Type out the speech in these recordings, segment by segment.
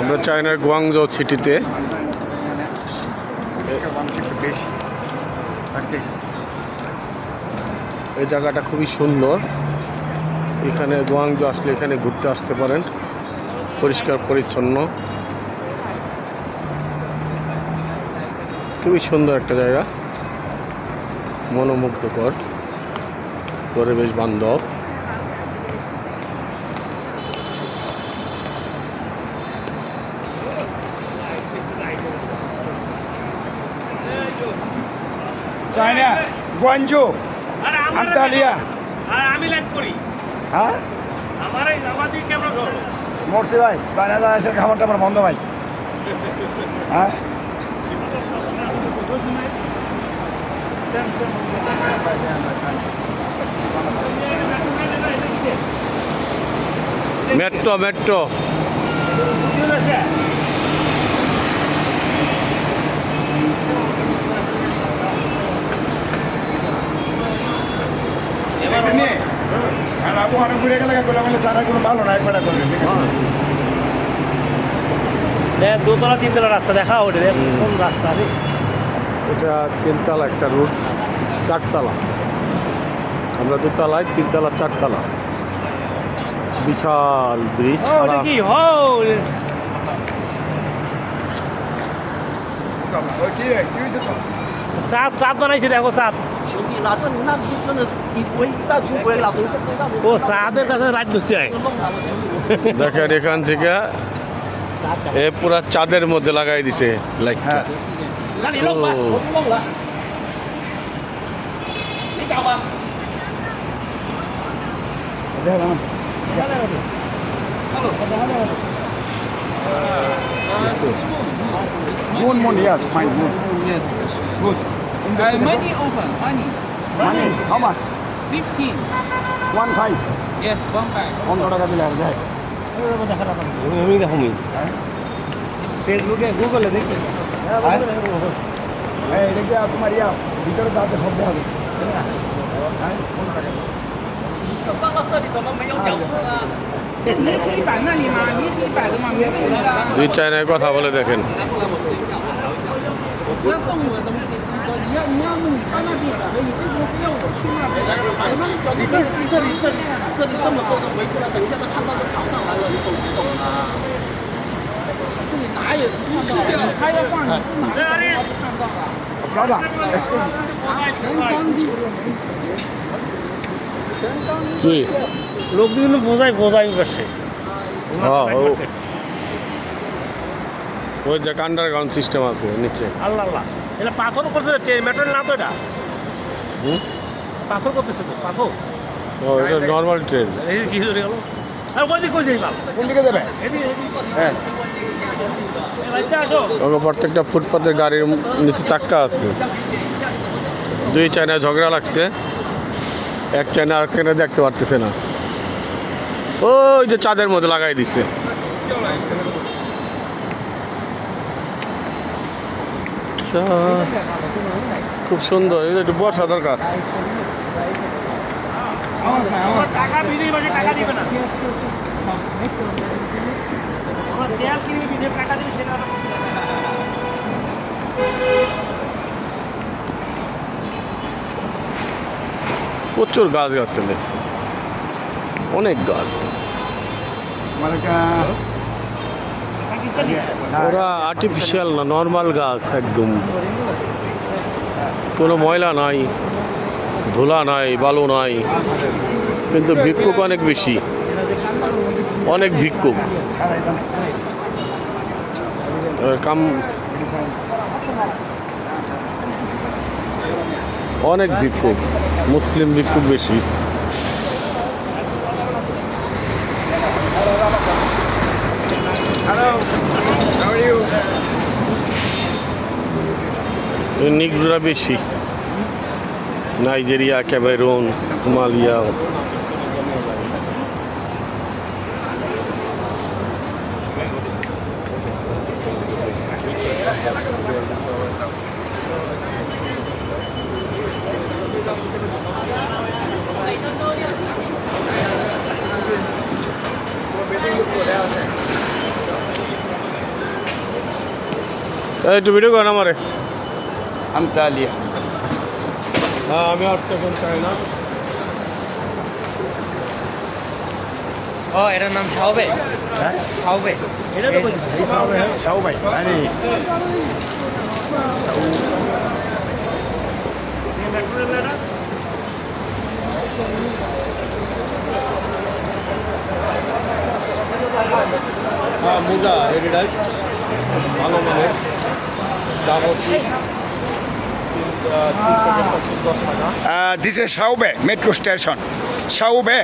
আমরা চায়নার গুয়াংজো সিটিতে। এই জায়গাটা খুবই সুন্দর। এখানে গুয়াংজো আসলে এখানে ঘুরতে আসতে পারেন। পরিষ্কার পরিচ্ছন্ন, খুবই সুন্দর একটা জায়গা, মনোমুগ্ধকর, পরিবেশ বান্ধব। China Guangzhou Antalya. আমি লাইভ করি। হ্যাঁ আমার এই আমাদের ক্যামেরা ধরো। মরছি ভাই, চায়না এসে খাবারটা আমার বন্ধ ভাই। হ্যাঁ মেট্রো মেট্রো আর আপু অনেক ঘুরে গেলে বলে চায়না কোনো ভালো না, একবার করবেন ঠিক আছে। দেখ দোতলা তিনতলা রাস্তা দেখা ওটা দেখ কোন রাস্তা রে। এটা তিনতলা একটা রুট, চারতলা। আমরা দোতলায়, তিনতলা চারতলা, বিশাল ব্রিজ। ওটা কি হো ওই কি রে, কি হয়েছে তো? চাঁদ চাঁদ বানাইছে দেখো চাঁদ।兄弟，那这那是真的，我一旦出国了，等于是真的 ও চাঁদের কাছে রাত ধরছে।弄了我兄弟。 দেখেন এখান থেকে এ পুরা চাঁদের মধ্যে লাগাই দিছে লাইটটা।那你弄吧，我不弄了。你搞吧。 Moon, moon, yes, fine, moon. Yes. Good. Money open, money. Money, how much? 15. 1 5. Yes, 1 5. 15 টাকা দিলে আর যায়। আমি দেখো আমি ফেসবুকে গুগলে দেখি। এই এটা কি তোমার ইয়া ভিতরে যাতে সব দেখাবে। হ্যাঁ 15 টাকা।放到这里怎么没有脚步啊？你一百那里吗？你一百的吗？没有的。 দুই চায়নায় কথা বলে দেখেন।不要动我的东西。你要弄他那边可以，为什么非要我去那边？我那里脚你这里这么多人围过来，等一下他看到都跑上来了，你懂不懂啊？这里哪有看到？你他要放你是哪里他就看到了。 Brother, let's go. কি লোকগুলো বোঝাই বোঝাই বসে। হ্যাঁ, ওই যে আন্ডারগ্রাউন্ড সিস্টেম আছে নিচে। আল্লাহ আল্লাহ, এটা পাথর করতেছে, মেটাল না তো এটা। হুম, পাথর করতেছে তো, পাথর। ও এটা নর্মাল ট্রেন। এই কি হয়ে গেল? আর কই দিক কই যাই মাল? কোন দিকে যাবে? এদিকে হ্যাঁ। রাইতে আসো। ওকে প্রত্যেকটা ফুটপাতের গাড়ির নিচে চাক্কা আছে। দুই চায়না ঝগড়া লাগছে, এক চায়না আর কেন দেখতে পারতেছে না। ওই যে চাঁদের মধ্যে লাগাই দিছে। খুব সুন্দর, এই একটু বসা দরকার। আমার টাকা বিদেশি বাড়ি টাকা দিবে না। আমার তেল কিনবে বিদেশি টাকা দিবে সেটা। প্রচুর গাছ গাছালি, অনেক গাছ। ওরা আর্টিফিশিয়াল না, নর্মাল গাছ একদম। কোনো ময়লা নাই, ধুলা নাই, বালু নাই, কিন্তু ভিক্ষুক অনেক বেশি, অনেক ভিক্ষুক। কাম অনেক ভিক্ষুক, মুসলিম ভিক্ষুক বেশি। Hello. How are you? নিগ্রোরা বেশি, নাইজেরিয়া, ক্যামেরুন, সোমালিয়া। এই একটু ভিডিও করেন আমারে আমতালিয়া হ্যাঁ আমি আর তখন চাই না ও এটার নাম শাওবে হ্যাঁ শাওবে এটা তো শাওবাই আরে হ্যাঁ মোজা এডিডাস ভালো মানের দাম হচ্ছে 10 টাকা This is Shaobe metro station. Shaobe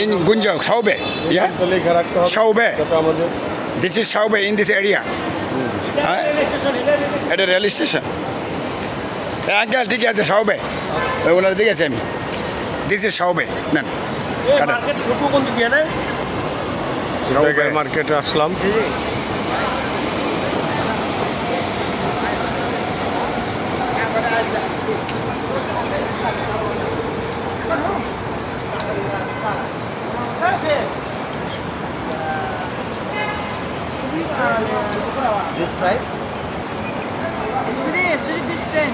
in Gunjang. Shaobe. Yeah. তো লেখা রাখতে হবে Shaobe. যাতে আমাদের This is Shaobe in this area. At a rail station. Uncle ঠিক আছে Shaobe. ওনার ঠিক আছে আমি This is Shaobe. নেন কাটা মার্কেট ঢুকবো কোন দিকে না জায়গায় মার্কেটে আসলাম দিস প্রাইস 3 this 10